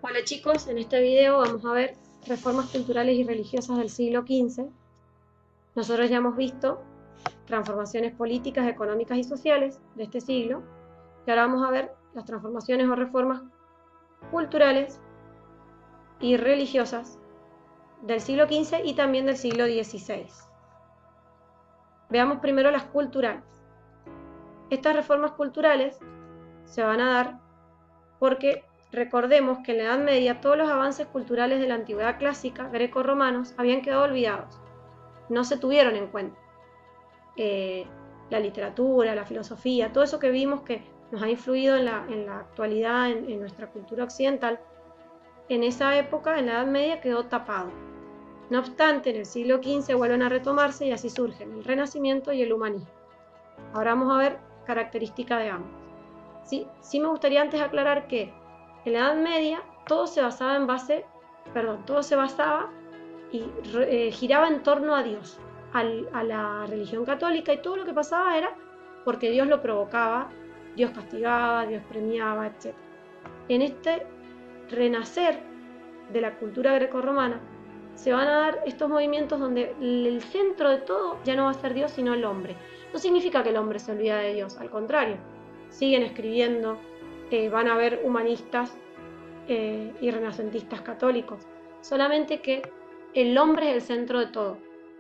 Hola chicos, en este video vamos a ver reformas culturales y religiosas del siglo XV. Nosotros ya hemos visto transformaciones políticas, económicas y sociales de este siglo, y ahora vamos a ver las transformaciones o reformas culturales y religiosas del siglo XV y también del siglo XVI. Veamos primero las culturales. Estas reformas culturales se van a dar porque recordemos que en la Edad Media todos los avances culturales de la antigüedad clásica, greco-romanos, habían quedado olvidados. No se tuvieron en cuenta. La literatura, la filosofía, todo eso que vimos que nos ha influido en la actualidad, en nuestra cultura occidental, en esa época, en la Edad Media, quedó tapado. No obstante, en el siglo XV vuelven a retomarse y así surgen el Renacimiento y el humanismo. Ahora vamos a ver características de ambos. Sí me gustaría antes aclarar que en la Edad Media todo se basaba y giraba en torno a Dios, a la religión católica, y todo lo que pasaba era porque Dios lo provocaba, Dios castigaba, Dios premiaba, etc. En este renacer de la cultura grecorromana se van a dar estos movimientos donde el centro de todo ya no va a ser Dios sino el hombre. No significa que el hombre se olvida de Dios, al contrario, siguen escribiendo, van a haber humanistas y renacentistas católicos, solamente que el hombre es el centro de todo.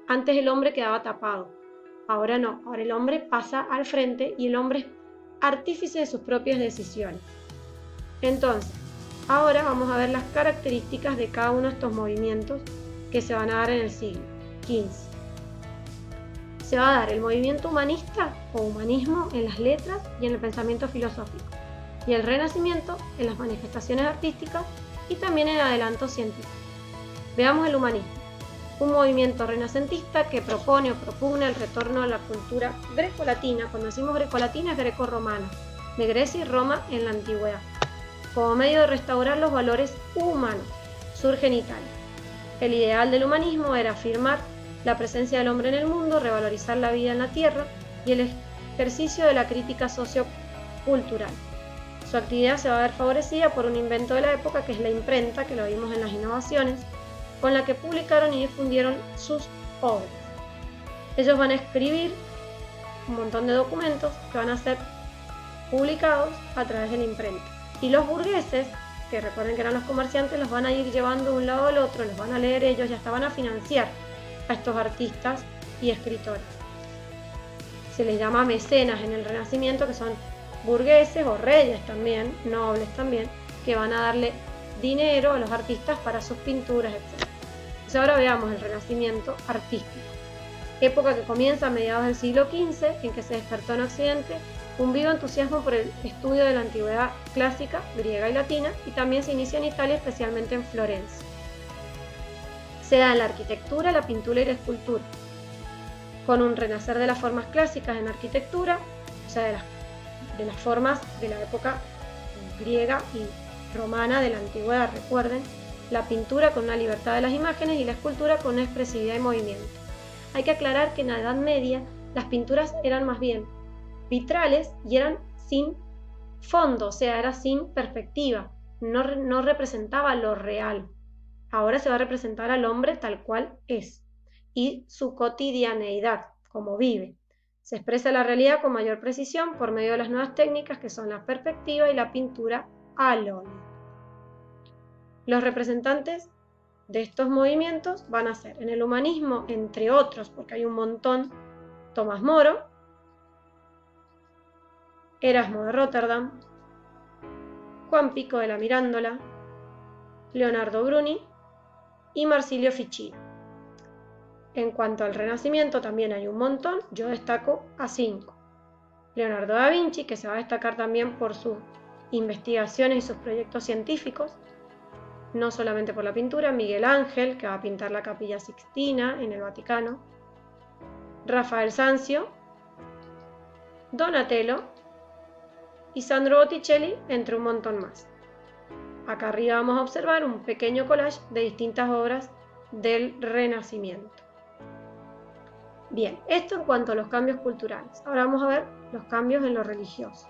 Antes el hombre quedaba tapado, ahora no, ahora el hombre pasa al frente y el hombre es artífice de sus propias decisiones. Entonces, ahora vamos a ver las características de cada uno de estos movimientos que se van a dar en el siglo XV. Se va a dar el movimiento humanista o humanismo en las letras y en el pensamiento filosófico, y el Renacimiento en las manifestaciones artísticas y también en adelantos científicos. Veamos el humanismo, un movimiento renacentista que propone o propugna el retorno a la cultura greco-latina. Cuando decimos greco-latina es greco-romana, de Grecia y Roma en la antigüedad, como medio de restaurar los valores humanos. Surge en Italia. El ideal del humanismo era afirmar la presencia del hombre en el mundo, revalorizar la vida en la tierra y el ejercicio de la crítica sociocultural. Su actividad se va a ver favorecida por un invento de la época, que es la imprenta, que lo vimos en las innovaciones, con la que publicaron y difundieron sus obras. Ellos van a escribir un montón de documentos que van a ser publicados a través de la imprenta. Y los burgueses, que recuerden que eran los comerciantes, los van a ir llevando de un lado al otro, los van a leer ellos y hasta van a financiar a estos artistas y escritores. Se les llama mecenas en el Renacimiento, que son burgueses o reyes también, nobles también, que van a darle dinero a los artistas para sus pinturas, etc. Entonces ahora veamos el Renacimiento artístico, época que comienza a mediados del siglo XV, en que se despertó en Occidente un vivo entusiasmo por el estudio de la antigüedad clásica, griega y latina, y también se inicia en Italia, especialmente en Florencia. Se da en la arquitectura, la pintura y la escultura, con un renacer de las formas clásicas en la arquitectura, o sea, de las formas de la época griega y romana de la antigüedad. Recuerden, la pintura con una libertad de las imágenes y la escultura con una expresividad y movimiento. Hay que aclarar que en la Edad Media las pinturas eran más bien vitrales y eran sin fondo, o sea, era sin perspectiva, no representaba lo real. Ahora se va a representar al hombre tal cual es y su cotidianeidad, como vive. Se expresa la realidad con mayor precisión por medio de las nuevas técnicas que son la perspectiva y la pintura al óleo. Los representantes de estos movimientos van a ser en el humanismo, entre otros, porque hay un montón: Tomás Moro, Erasmo de Rotterdam, Juan Pico de la Mirandola, Leonardo Bruni y Marsilio Ficino. En cuanto al Renacimiento también hay un montón, yo destaco a 5. Leonardo da Vinci, que se va a destacar también por sus investigaciones y sus proyectos científicos, no solamente por la pintura. Miguel Ángel, que va a pintar la Capilla Sixtina en el Vaticano, Rafael Sanzio, Donatello y Sandro Botticelli, entre un montón más. Acá arriba vamos a observar un pequeño collage de distintas obras del Renacimiento. Bien, esto en cuanto a los cambios culturales. Ahora vamos a ver los cambios en lo religioso.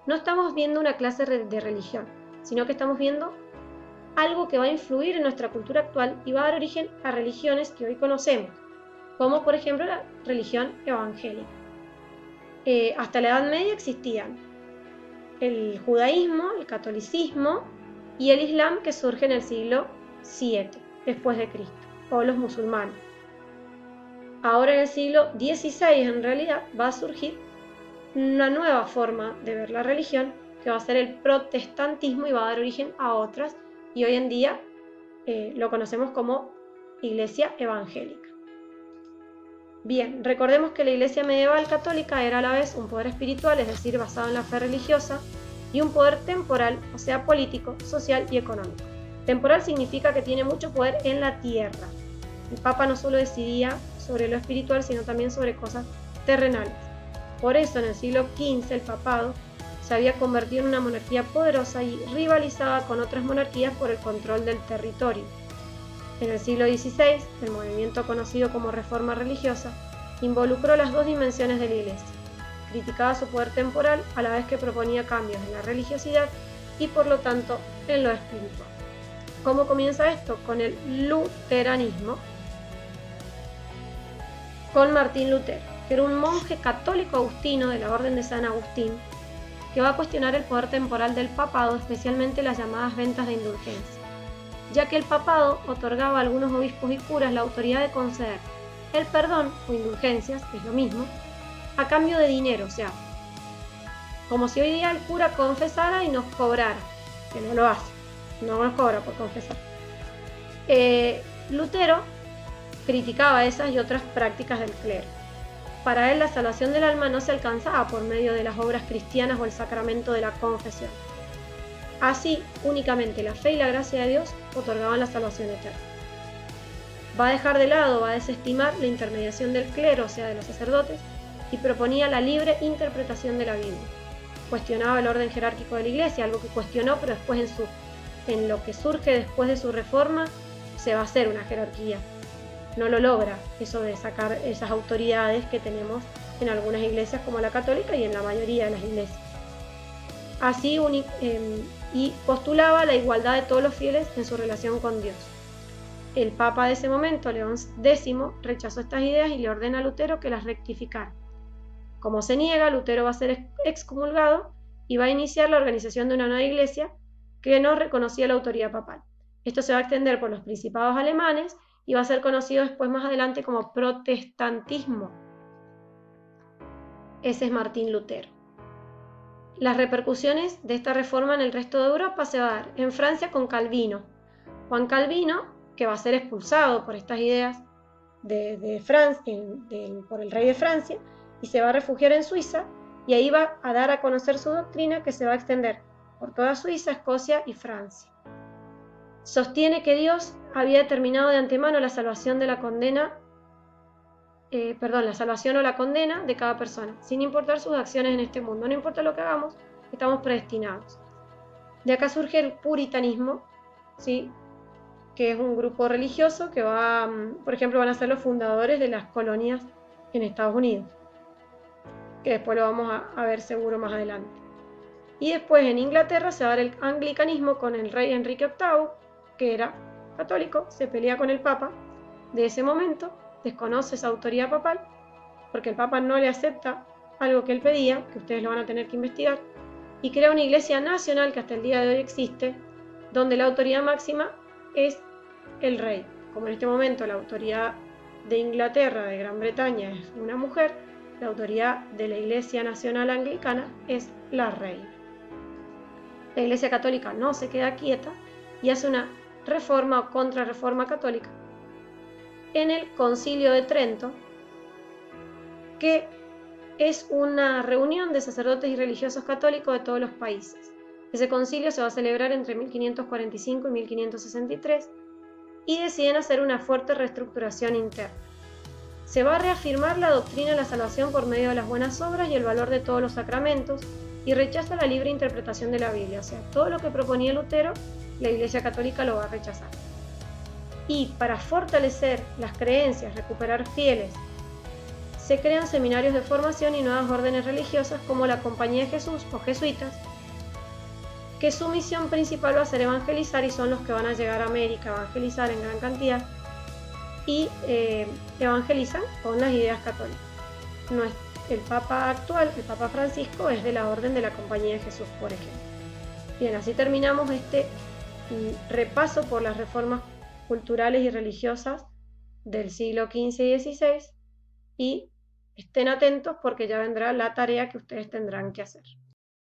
No estamos viendo una clase de religión, sino que estamos viendo algo que va a influir en nuestra cultura actual y va a dar origen a religiones que hoy conocemos, como por ejemplo la religión evangélica. Hasta la Edad Media existían el judaísmo, el catolicismo y el islam, que surge en el siglo VII después de Cristo, o los musulmanes. Ahora en el siglo XVI en realidad va a surgir una nueva forma de ver la religión, que va a ser el protestantismo, y va a dar origen a otras, y hoy en día lo conocemos como Iglesia evangélica. Bien, recordemos que la Iglesia medieval católica era a la vez un poder espiritual, es decir, basado en la fe religiosa, y un poder temporal, o sea, político, social y económico. Temporal significa que tiene mucho poder en la tierra. El Papa no solo decidía sobre lo espiritual, sino también sobre cosas terrenales. Por eso en el siglo XV el papado se había convertido en una monarquía poderosa y rivalizaba con otras monarquías por el control del territorio. En el siglo XVI, el movimiento conocido como Reforma Religiosa involucró las dos dimensiones de la Iglesia. Criticaba su poder temporal a la vez que proponía cambios en la religiosidad y por lo tanto en lo espiritual. ¿Cómo comienza esto? Con el luteranismo, con Martín Lutero, que era un monje católico agustino de la Orden de San Agustín, que va a cuestionar el poder temporal del papado, especialmente las llamadas ventas de indulgencia, ya que el papado otorgaba a algunos obispos y curas la autoridad de conceder el perdón o indulgencias, que es lo mismo, a cambio de dinero, o sea, como si hoy día el cura confesara y nos cobrara, que no lo hace, no nos cobra por confesar. Lutero criticaba esas y otras prácticas del clero. Para él la salvación del alma no se alcanzaba por medio de las obras cristianas o el sacramento de la confesión. Así, únicamente la fe y la gracia de Dios otorgaban la salvación eterna. Va a dejar de lado, va a desestimar la intermediación del clero, o sea, de los sacerdotes, y proponía la libre interpretación de la Biblia. Cuestionaba el orden jerárquico de la Iglesia, algo que cuestionó, pero después en lo que surge después de su reforma se va a hacer una jerarquía. No lo logra, eso de sacar esas autoridades que tenemos en algunas iglesias como la católica y en la mayoría de las iglesias. Así, y postulaba la igualdad de todos los fieles en su relación con Dios. El Papa de ese momento, León X, rechazó estas ideas y le ordena a Lutero que las rectificara. Como se niega, Lutero va a ser excomulgado y va a iniciar la organización de una nueva iglesia que no reconocía la autoridad papal. Esto se va a extender por los principados alemanes y va a ser conocido después más adelante como protestantismo. Ese es Martín Lutero. Las repercusiones de esta reforma en el resto de Europa se va a dar en Francia con Calvino. Juan Calvino, que va a ser expulsado por estas ideas de Francia, por el rey de Francia, y se va a refugiar en Suiza, y ahí va a dar a conocer su doctrina, que se va a extender por toda Suiza, Escocia y Francia. Sostiene que Dios había determinado de antemano la salvación la salvación o la condena de cada persona, sin importar sus acciones en este mundo. No importa lo que hagamos, estamos predestinados. De acá surge el puritanismo, ¿sí? Que es un grupo religioso que por ejemplo, van a ser los fundadores de las colonias en Estados Unidos, que después lo vamos a ver seguro más adelante. Y después en Inglaterra se va a dar el anglicanismo con el rey Enrique VIII, que era católico, se pelea con el Papa de ese momento, desconoce esa autoridad papal, porque el Papa no le acepta algo que él pedía, que ustedes lo van a tener que investigar, y crea una iglesia nacional que hasta el día de hoy existe, donde la autoridad máxima es el rey. Como en este momento la autoridad de Inglaterra, de Gran Bretaña, es una mujer, la autoridad de la Iglesia Nacional Anglicana es la reina. La Iglesia Católica no se queda quieta y hace una reforma o contrarreforma católica en el Concilio de Trento, que es una reunión de sacerdotes y religiosos católicos de todos los países. Ese concilio se va a celebrar entre 1545 y 1563 y deciden hacer una fuerte reestructuración interna. Se va a reafirmar la doctrina de la salvación por medio de las buenas obras y el valor de todos los sacramentos, y rechaza la libre interpretación de la Biblia, o sea, todo lo que proponía Lutero, la Iglesia Católica lo va a rechazar. Y para fortalecer las creencias, recuperar fieles, se crean seminarios de formación y nuevas órdenes religiosas como la Compañía de Jesús o jesuitas, que su misión principal va a ser evangelizar y son los que van a llegar a América, evangelizar en gran cantidad y evangelizan con las ideas católicas. No es, el Papa actual, el Papa Francisco, es de la Orden de la Compañía de Jesús, por ejemplo. Bien, así terminamos este repaso por las reformas culturales y religiosas del siglo XV y XVI y estén atentos porque ya vendrá la tarea que ustedes tendrán que hacer.